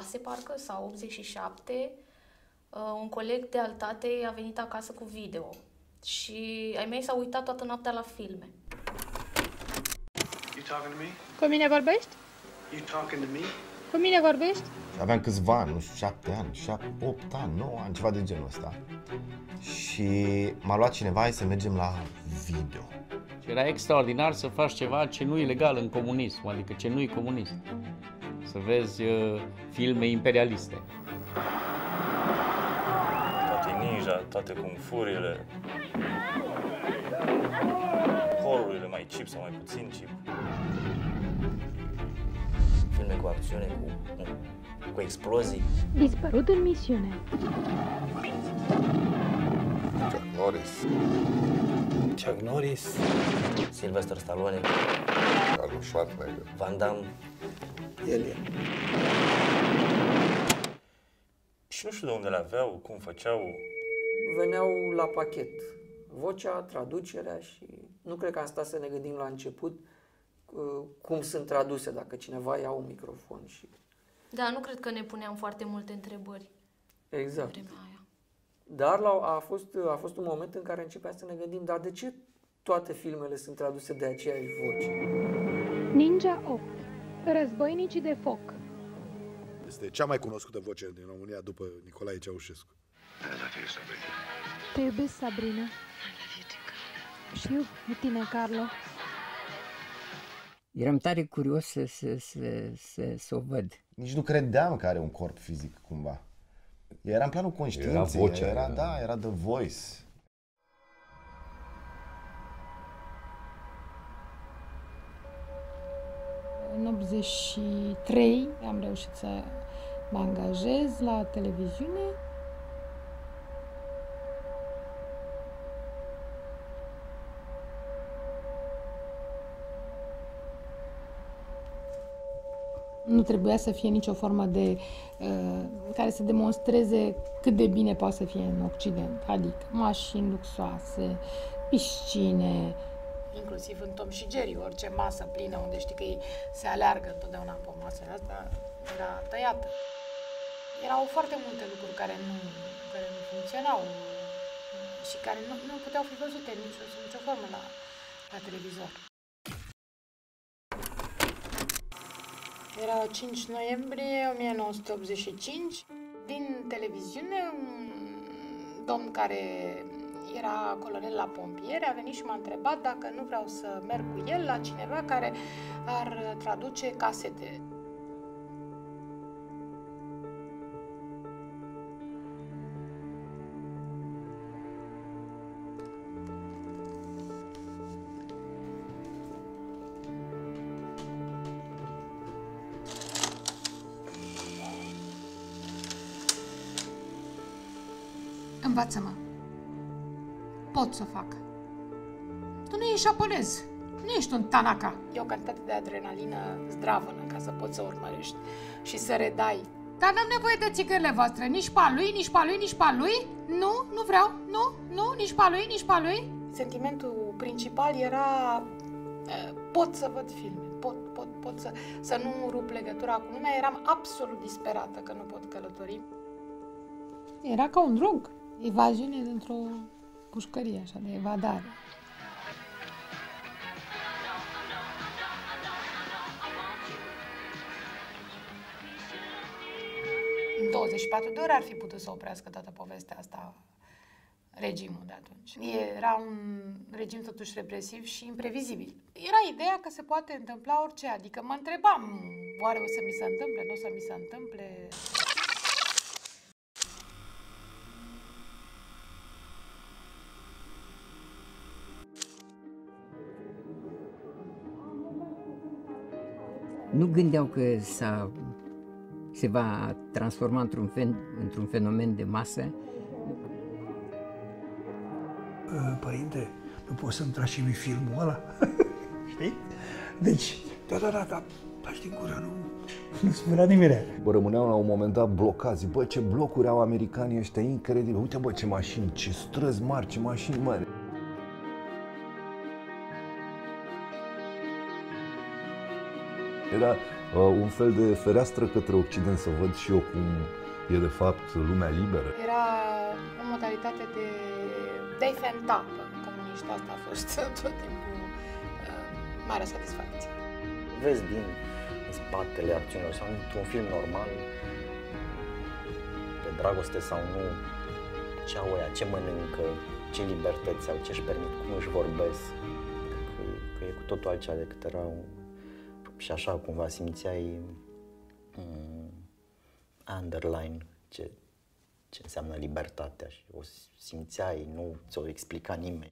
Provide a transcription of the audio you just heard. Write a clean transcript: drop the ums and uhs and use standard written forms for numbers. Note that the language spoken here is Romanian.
86, parcă, sau 87, un coleg de al tatei a venit acasă cu video și ai mei s-au uitat toată noaptea la filme. You talking to me? Cu mine vorbești? You talking to me? Cu mine vorbești? Aveam câțiva ani, nu știu, 7 ani, 8 ani, 9 ani, ceva de genul ăsta. Și m-a luat cineva, hai să mergem la video. Și era extraordinar să faci ceva ce nu e legal în comunism, adică ce nu e comunist. Să vezi filme imperialiste. Toate ninja, toate kung-furile, horror-urile mai cheap sau mai puțin cheap. Filme cu acțiune, cu explozii. Dispărut în misiune. Chuck Norris. Sylvester Stallone. Arnold Schwarzenegger. Van Damme. El e. Și nu știu de unde le aveau, cum făceau. Veneau la pachet. Vocea, traducerea și nu cred că am stat să ne gândim la început cum sunt traduse, dacă cineva ia un microfon și... Da, nu cred că ne puneam foarte multe întrebări. Exact. Vremea aia. Dar a fost un moment în care începeam să ne gândim, dar de ce toate filmele sunt traduse de aceeași voce? Ninja 8. Războinicii de foc. Este cea mai cunoscută voce din România după Nicolae Ceaușescu. Te iubesc, Sabrina. Și eu de tine, Carlo. Eram tare curios să o văd. Nici nu credeam că are un corp fizic, cumva. Era în planul conștiinței. Era vocea. Era The Voice. În 83 am reușit să mă angajez la televiziune. Nu trebuia să fie nicio formă de care să demonstreze cât de bine poate să fie în Occident. Adică mașini luxoase, piscine. Inclusiv în Tom și Jerry, orice masă plină unde știi că ei se aleargă întotdeauna pe masele astea, era tăiată. Erau foarte multe lucruri care nu funcționau și care nu puteau fi văzute sub nicio formă la televizor. Era 5 noiembrie 1985. Din televiziune, un domn care era colonel la pompieri a venit și m-a întrebat dacă nu vreau să merg cu el la cineva care ar traduce casete. Învață-mă. Pot să fac. Tu nu ești japonez. Nu ești un Tanaka. E o cantitate de adrenalină zdravănă ca să poți să urmărești și să redai. Dar n-am nevoie de țigările voastre. Nici pa lui, nici pa lui, nici pa lui. Nu vreau. Nu, nici pa lui, nici pa lui. Sentimentul principal era pot să văd filme. Pot să nu rup legătura cu lumea. Eram absolut disperată că nu pot călători. Era ca un drog. Evaziune dintr-o pușcărie, așa, de evadare. În 24 de ore ar fi putut să oprească toată povestea asta regimul de atunci. Era un regim totuși represiv și imprevizibil. Era ideea că se poate întâmpla orice, adică mă întrebam, oare o să mi se întâmple, nu o să mi se întâmple? Nu gândeau că se va transforma într-un fenomen de masă. Părinte, nu poți să-mi tragi și mie filmul ăla? Știi? Deci, da, taci din gură, nu spunea nimic. Bă, rămâneau la un moment dat blocați. Bă, ce blocuri au americanii ăștia, incredibil. Uite, bă, ce mașini, ce străzi mari, ce mașini mari. Era un fel de fereastră către Occident, să văd și eu cum e de fapt lumea liberă. Era o modalitate de a-i fenta pe comuniști. Asta a fost tot timpul marea satisfacție. Vezi din spatele acțiunilor sau într-un film normal, pe dragoste sau nu, ce au ăia, ce mănâncă, ce libertăți au, ce-și permit, cum își vorbesc, că e cu totul altceva decât era și așa cumva simțeai underline ce înseamnă libertatea și o simțeai, nu ți-o explica nimeni.